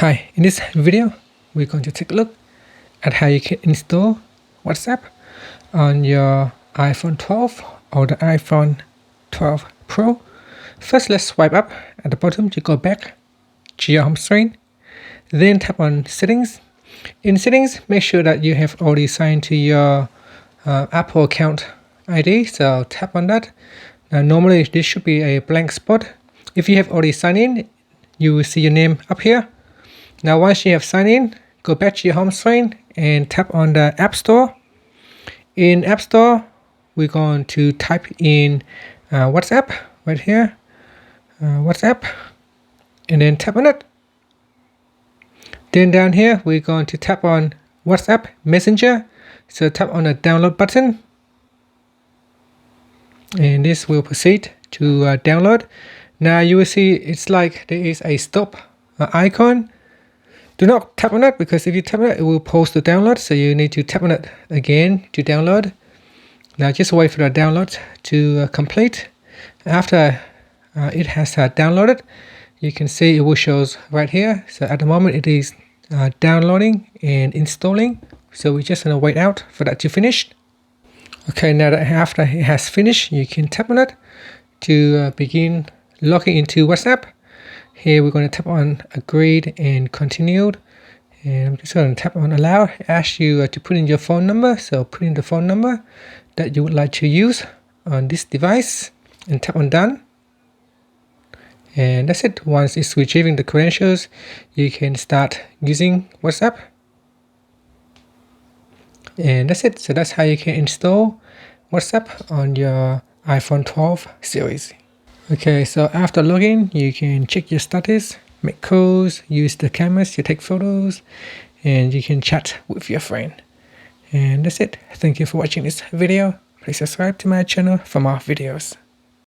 Hi, in this video, we're going to take a look at how you can install WhatsApp on your iPhone 12 or the iPhone 12 Pro. First, let's swipe up at the bottom to go back to your home screen. Then tap on Settings. In Settings, make sure that you have already signed to your Apple account ID, so tap on that. Now, normally this should be a blank spot. If you have already signed in, you will see your name up here. Now, once you have signed in, go back to your home screen and tap on the App Store. In App Store, we're going to type in WhatsApp right here, WhatsApp, and then tap on it. Then down here, we're going to tap on WhatsApp Messenger. So tap on the download button. And this will proceed to download. Now you will see it's like there is a stop icon. Do not tap on it, because if you tap on it, it will pause the download. So you need to tap on it again to download. Now just wait for the download to complete. After it has downloaded, you can see it will show right here. So at the moment it is downloading and installing. So we're just going to wait out for that to finish. Okay, now that after it has finished, you can tap on it to begin logging into WhatsApp. Here we're going to tap on agreed and continued, and I'm just going to tap on allow. It asks you to put in your phone number, so put in the phone number that you would like to use on this device and tap on done. And that's it. Once it's retrieving the credentials, you can start using WhatsApp. And that's it. So that's how you can install WhatsApp on your iPhone 12 series. Okay, so after login, you can check your status, make calls, use the cameras to take photos, and you can chat with your friend. And that's it. Thank you for watching this video. Please subscribe to my channel for more videos.